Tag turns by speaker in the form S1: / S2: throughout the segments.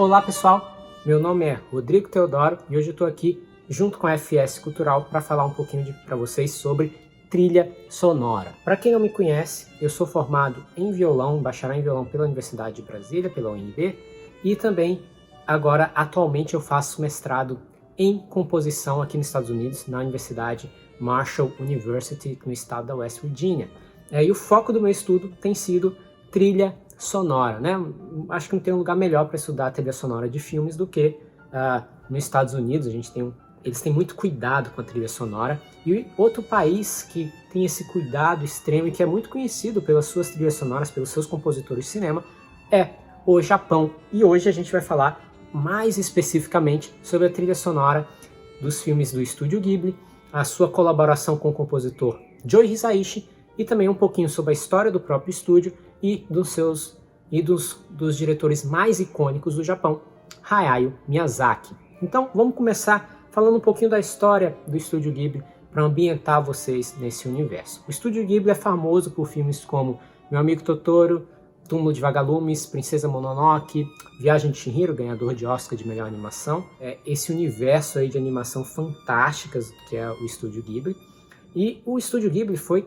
S1: Olá pessoal, meu nome é Rodrigo Teodoro e hoje eu estou aqui junto com a FS Cultural para falar um pouquinho para vocês sobre trilha sonora. Para quem não me conhece, eu sou formado em violão, bacharel em violão pela Universidade de Brasília, pela UNB, e também agora atualmente eu faço mestrado em composição aqui nos Estados Unidos, na Universidade Marshall University, no estado da West Virginia. E o foco do meu estudo tem sido trilha sonora, né? Acho que não tem um lugar melhor para estudar a trilha sonora de filmes do que nos Estados Unidos. Eles têm muito cuidado com a trilha sonora. E outro país que tem esse cuidado extremo e que é muito conhecido pelas suas trilhas sonoras, pelos seus compositores de cinema, é o Japão. E hoje a gente vai falar mais especificamente sobre a trilha sonora dos filmes do Estúdio Ghibli, a sua colaboração com o compositor Joe Hisaishi e também um pouquinho sobre a história do próprio estúdio e dos diretores mais icônicos do Japão, Hayao Miyazaki. Então vamos começar falando um pouquinho da história do Estúdio Ghibli para ambientar vocês nesse universo. O Estúdio Ghibli é famoso por filmes como Meu Amigo Totoro, Túmulo de Vagalumes, Princesa Mononoke, Viagem de Chihiro, ganhador de Oscar de melhor animação. Esse universo aí de animação fantásticas que é o Estúdio Ghibli. E o Estúdio Ghibli foi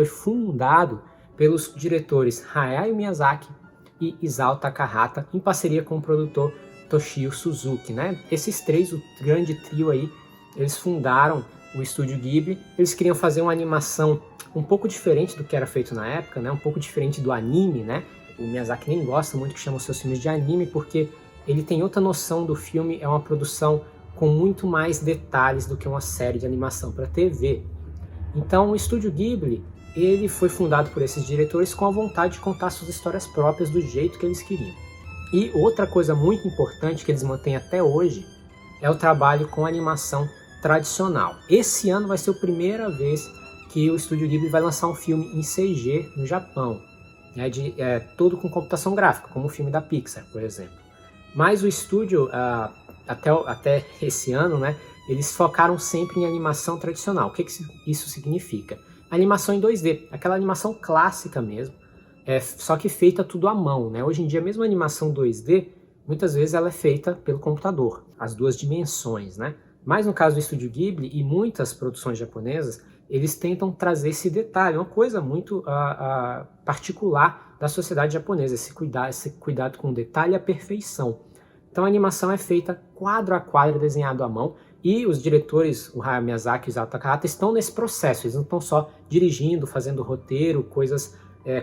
S1: fundado pelos diretores Hayao Miyazaki e Isao Takahata, em parceria com o produtor Toshio Suzuki, né? Esses três, o grande trio aí, eles fundaram o Estúdio Ghibli. Eles queriam fazer uma animação um pouco diferente do que era feito na época, né? Um pouco diferente do anime, né? O Miyazaki nem gosta muito que chamam seus filmes de anime, porque ele tem outra noção do filme, é uma produção com muito mais detalhes do que uma série de animação para TV. Então o Estúdio Ghibli, ele foi fundado por esses diretores com a vontade de contar suas histórias próprias do jeito que eles queriam. E outra coisa muito importante que eles mantêm até hoje é o trabalho com animação tradicional. Esse ano vai ser a primeira vez que o Estúdio Ghibli vai lançar um filme em CG no Japão, né, todo com computação gráfica, como o filme da Pixar, por exemplo. Mas o estúdio, até esse ano, né, eles focaram sempre em animação tradicional. O que isso significa? Animação em 2D, aquela animação clássica mesmo, só que feita tudo à mão, né? Hoje em dia, mesmo a animação 2D, muitas vezes ela é feita pelo computador, as duas dimensões, né? Mas no caso do Estúdio Ghibli e muitas produções japonesas, eles tentam trazer esse detalhe, uma coisa muito particular da sociedade japonesa, esse cuidado com o detalhe e a perfeição. Então a animação é feita quadro a quadro, desenhado à mão, e os diretores, o Hayao Miyazaki e o Isao Takahata, estão nesse processo. Eles não estão só dirigindo, fazendo roteiro,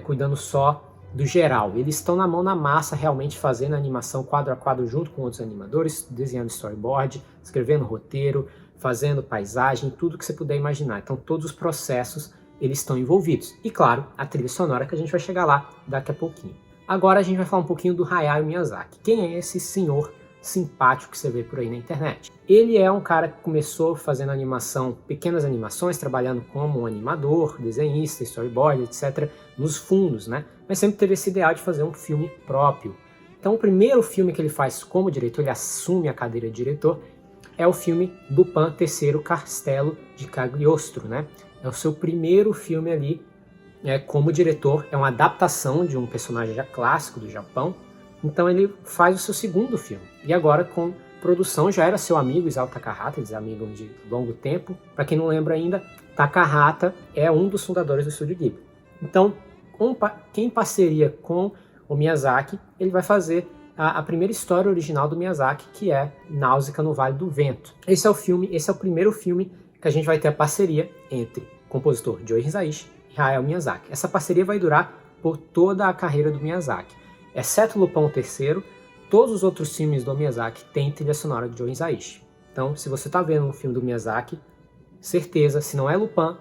S1: cuidando só do geral. Eles estão na mão na massa, realmente fazendo a animação quadro a quadro junto com outros animadores, desenhando storyboard, escrevendo roteiro, fazendo paisagem, tudo que você puder imaginar. Então todos os processos eles estão envolvidos. E claro, a trilha sonora que a gente vai chegar lá daqui a pouquinho. Agora a gente vai falar um pouquinho do Hayao Miyazaki. Quem é esse senhor simpático que você vê por aí na internet? Ele é um cara que começou fazendo animação, pequenas animações, trabalhando como um animador, desenhista, storyboard, etc, nos fundos, né? Mas sempre teve esse ideal de fazer um filme próprio. Então o primeiro filme que ele faz como diretor, ele assume a cadeira de diretor, é o filme Lupin, Terceiro Castelo de Cagliostro, né? É o seu primeiro filme ali como diretor, é uma adaptação de um personagem já clássico do Japão. Então ele faz o seu segundo filme. E agora com produção já era seu amigo Isao Takahata, eles amigos de longo tempo. Para quem não lembra ainda, Takahata é um dos fundadores do Estúdio Ghibli. Então, em parceria com o Miyazaki, ele vai fazer a primeira história original do Miyazaki, que é Náusea no Vale do Vento. Esse é o primeiro filme que a gente vai ter a parceria entre o compositor Joe Hisaishi e Hayao Miyazaki. Essa parceria vai durar por toda a carreira do Miyazaki. Exceto Lupin III, todos os outros filmes do Miyazaki têm trilha sonora de Joe Hisaishi. Então, se você está vendo um filme do Miyazaki, certeza, se não é Lupin,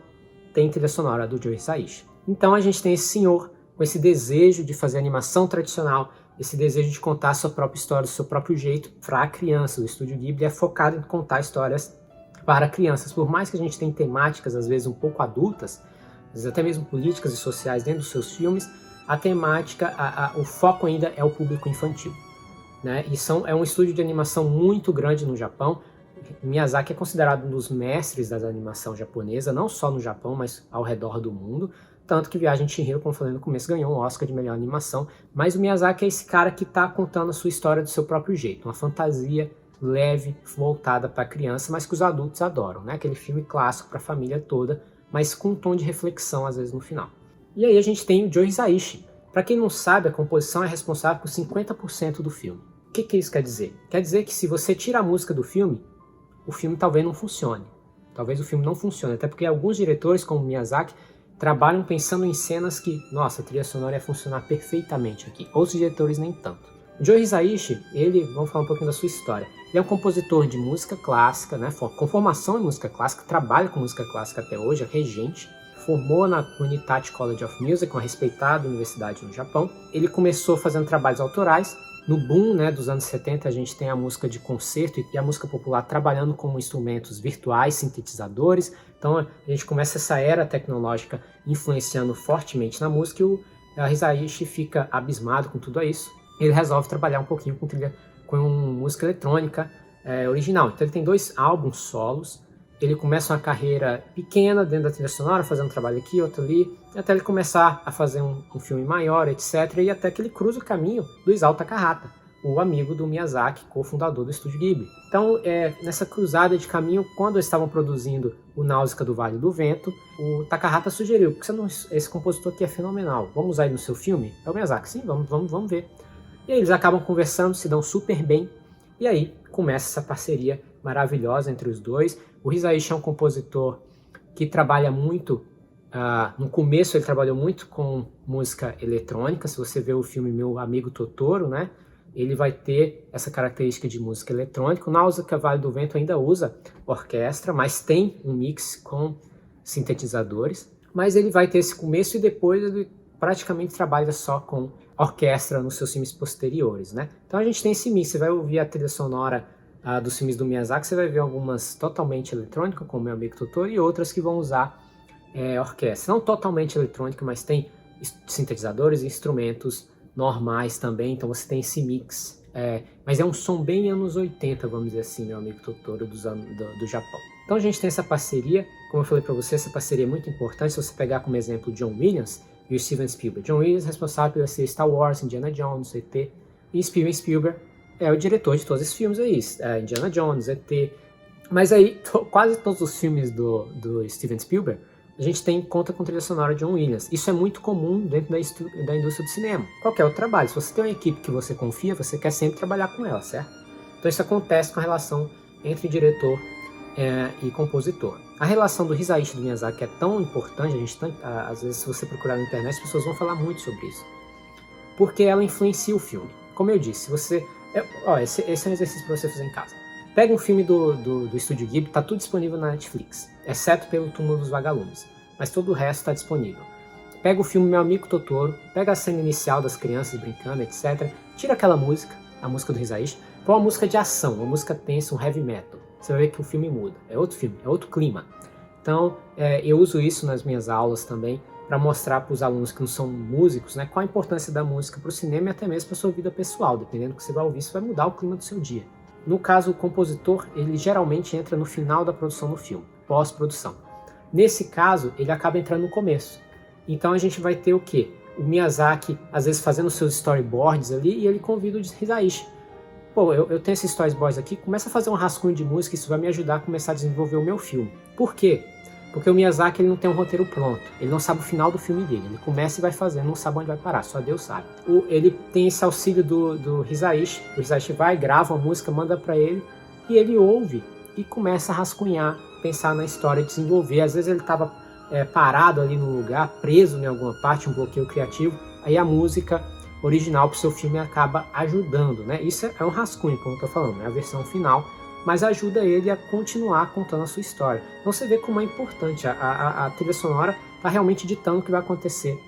S1: tem trilha sonora do Joe Hisaishi. Então a gente tem esse senhor com esse desejo de fazer animação tradicional, esse desejo de contar a sua própria história, do seu próprio jeito para crianças. O Estúdio Ghibli é focado em contar histórias para crianças. Por mais que a gente tenha temáticas, às vezes, um pouco adultas, às vezes até mesmo políticas e sociais dentro dos seus filmes, a temática, o foco ainda é o público infantil, né? E é um estúdio de animação muito grande no Japão. Miyazaki é considerado um dos mestres da animação japonesa, não só no Japão, mas ao redor do mundo. Tanto que Viagem de Chihiro, como eu falei no começo, ganhou um Oscar de melhor animação. Mas o Miyazaki é esse cara que está contando a sua história do seu próprio jeito. Uma fantasia leve, voltada para a criança, mas que os adultos adoram, né? Aquele filme clássico para a família toda, mas com um tom de reflexão às vezes no final. E aí a gente tem o Joe Hisaishi. Para quem não sabe, a composição é responsável por 50% do filme. O que isso quer dizer? Quer dizer que se você tira a música do filme, o filme talvez não funcione. Talvez o filme não funcione, até porque alguns diretores, como Miyazaki, trabalham pensando em cenas que, nossa, a trilha sonora ia funcionar perfeitamente aqui. Outros diretores nem tanto. O Joe Hisaishi, vamos falar um pouquinho da sua história. Ele é um compositor de música clássica, né, com formação em música clássica, trabalha com música clássica até hoje, é regente. Formou na Unitati College of Music, uma respeitada universidade no Japão. Ele começou fazendo trabalhos autorais. No boom, né, dos anos 70, a gente tem a música de concerto e a música popular trabalhando com instrumentos virtuais, sintetizadores. Então a gente começa essa era tecnológica influenciando fortemente na música e o Hisaishi fica abismado com tudo isso. Ele resolve trabalhar um pouquinho com música eletrônica original. Então ele tem 2 álbuns solos. Ele começa uma carreira pequena dentro da trilha sonora, fazendo um trabalho aqui, outro ali, até ele começar a fazer um filme maior, etc. E até que ele cruza o caminho do Isao Takahata, o amigo do Miyazaki, cofundador do Estúdio Ghibli. Então, nessa cruzada de caminho, quando eles estavam produzindo o Náusea do Vale do Vento, o Takahata sugeriu, porque esse compositor aqui é fenomenal, vamos usar ele no seu filme? É o Miyazaki, sim, vamos ver. E aí eles acabam conversando, se dão super bem, e aí começa essa parceria maravilhosa entre os dois. O Hisaishi é um compositor que trabalha muito, no começo ele trabalhou muito com música eletrônica. Se você vê o filme Meu Amigo Totoro, né, ele vai ter essa característica de música eletrônica. O Náusea Vale do Vento ainda usa orquestra, mas tem um mix com sintetizadores. Mas ele vai ter esse começo e depois ele praticamente trabalha só com orquestra nos seus filmes posteriores, né? Então a gente tem esse mix. Você vai ouvir a trilha sonora dos filmes do Miyazaki, você vai ver algumas totalmente eletrônicas, como Meu Amigo Totoro, e outras que vão usar orquestra. Não totalmente eletrônica, mas tem sintetizadores e instrumentos normais também, então você tem esse mix. Mas é um som bem anos 80, vamos dizer assim, Meu Amigo Totoro, do Japão. Então a gente tem essa parceria, como eu falei para você, essa parceria é muito importante. Se você pegar como exemplo John Williams e o Steven Spielberg. John Williams é responsável por ser Star Wars, Indiana Jones, ET, e Steven Spielberg é o diretor de todos esses filmes aí, Indiana Jones, ET. Mas aí, quase todos os filmes do Steven Spielberg, a gente conta com trilha sonora de John Williams. Isso é muito comum dentro da indústria do cinema. Qualquer outro trabalho, se você tem uma equipe que você confia, você quer sempre trabalhar com ela, certo? Então isso acontece com a relação entre diretor e compositor. A relação do Hisaishi e do Miyazaki é tão importante, às vezes se você procurar na internet, as pessoas vão falar muito sobre isso. Porque ela influencia o filme. Como eu disse, esse é um exercício para você fazer em casa. Pega um filme do Estúdio Ghibli, tá tudo disponível na Netflix, exceto pelo Túmulo dos Vagalumes, mas todo o resto está disponível. Pega o filme Meu Amigo Totoro, pega a cena inicial das crianças brincando, etc. Tira aquela música, a música do Hisaishi, põe uma música de ação, uma música tensa, um heavy metal. Você vai ver que o filme muda, é outro filme, é outro clima. Então, eu uso isso nas minhas aulas também, para mostrar para os alunos que não são músicos, né, qual a importância da música para o cinema e até mesmo para a sua vida pessoal. Dependendo do que você vai ouvir, isso vai mudar o clima do seu dia. No caso, o compositor, ele geralmente entra no final da produção do filme, pós-produção. Nesse caso, ele acaba entrando no começo. Então a gente vai ter o quê? O Miyazaki, às vezes, fazendo seus storyboards ali, e ele convida o Hisaishi. Pô, eu tenho esses storyboards aqui, começa a fazer um rascunho de música, isso vai me ajudar a começar a desenvolver o meu filme. Por quê? Porque o Miyazaki ele não tem um roteiro pronto, ele não sabe o final do filme dele, ele começa e vai fazendo, não sabe onde vai parar, só Deus sabe. Ele tem esse auxílio do Hisaishi, o Hisaishi vai, grava uma música, manda pra ele, e ele ouve e começa a rascunhar, pensar na história, desenvolver. Às vezes ele estava parado ali no lugar, preso em alguma parte, um bloqueio criativo, aí a música original pro seu filme acaba ajudando, né? Isso é um rascunho, como eu tô falando, é a versão final, mas ajuda ele a continuar contando a sua história. Então você vê como é importante, a trilha sonora está realmente ditando o que vai acontecer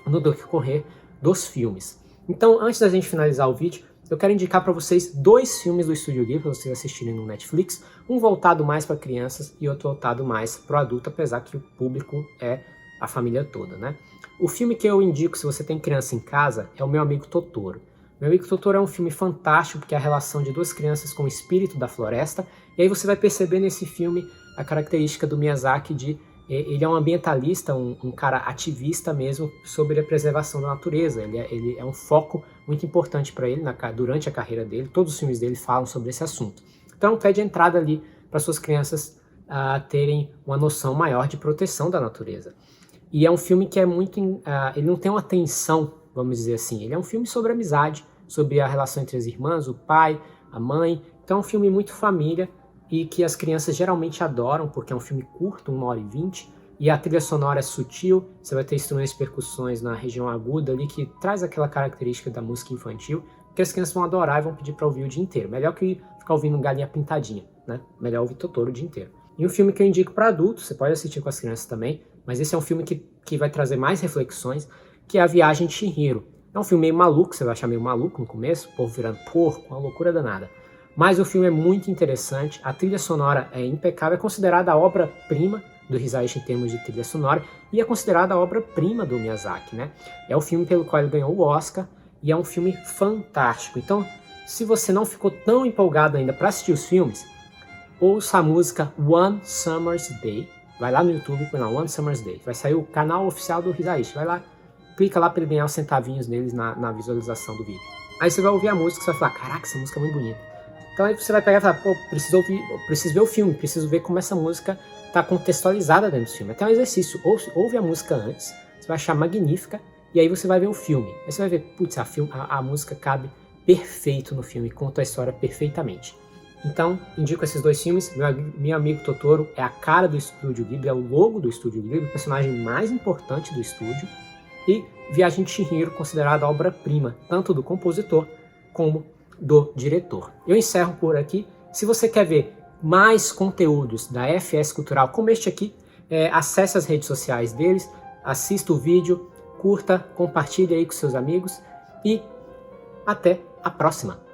S1: no decorrer dos filmes. Então, antes da gente finalizar o vídeo, eu quero indicar para vocês 2 filmes do Estúdio Ghibli para vocês assistirem no Netflix, um voltado mais para crianças e outro voltado mais para o adulto, apesar que o público é a família toda, né? O filme que eu indico se você tem criança em casa é o Meu Amigo Totoro. Meu Amigo Totoro é um filme fantástico, porque é a relação de 2 crianças com o espírito da floresta, e aí você vai perceber nesse filme a característica do Miyazaki de ele é um ambientalista, um cara ativista mesmo sobre a preservação da natureza. Ele é um foco muito importante para ele durante a carreira dele. Todos os filmes dele falam sobre esse assunto. Então, é um pé de entrada ali para suas crianças terem uma noção maior de proteção da natureza. E é um filme que é muito... ele não tem uma tensão, vamos dizer assim. Ele é um filme sobre amizade, sobre a relação entre as irmãs, o pai, a mãe. Então, é um filme muito família, e que as crianças geralmente adoram, porque é um filme curto, 1h20, e a trilha sonora é sutil, você vai ter instrumentos de percussões na região aguda ali, que traz aquela característica da música infantil, que as crianças vão adorar e vão pedir para ouvir o dia inteiro. Melhor que ficar ouvindo Galinha Pintadinha, né? Melhor ouvir Totoro o dia inteiro. E um filme que eu indico para adultos, você pode assistir com as crianças também, mas esse é um filme que vai trazer mais reflexões, que é A Viagem de Chihiro. É um filme meio maluco, você vai achar meio maluco no começo, o povo virando porco, uma loucura danada. Mas o filme é muito interessante, a trilha sonora é impecável, é considerada a obra-prima do Hisaishi em termos de trilha sonora, e é considerada a obra-prima do Miyazaki, né? É o filme pelo qual ele ganhou o Oscar, e é um filme fantástico. Então, se você não ficou tão empolgado ainda para assistir os filmes, ouça a música One Summer's Day, vai lá no YouTube, põe lá One Summer's Day, vai sair o canal oficial do Hisaishi, vai lá, clica lá para ele ganhar os centavinhos deles na visualização do vídeo. Aí você vai ouvir a música e você vai falar, caraca, essa música é muito bonita. Então aí você vai pegar e falar, pô, preciso ver o filme, preciso ver como essa música está contextualizada dentro do filme. Até um exercício, ouve a música antes, você vai achar magnífica, e aí você vai ver o filme. Aí você vai ver, putz, a música cabe perfeito no filme, conta a história perfeitamente. Então, indico esses dois filmes. Meu amigo Totoro é a cara do Estúdio Ghibli, é o logo do Estúdio Ghibli, o personagem mais importante do estúdio, e Viagem de Chihiro, considerada a obra-prima, tanto do compositor como do diretor. Eu encerro por aqui. Se você quer ver mais conteúdos da FS Cultural, como este aqui, acesse as redes sociais deles, assista o vídeo, curta, compartilhe aí com seus amigos e até a próxima!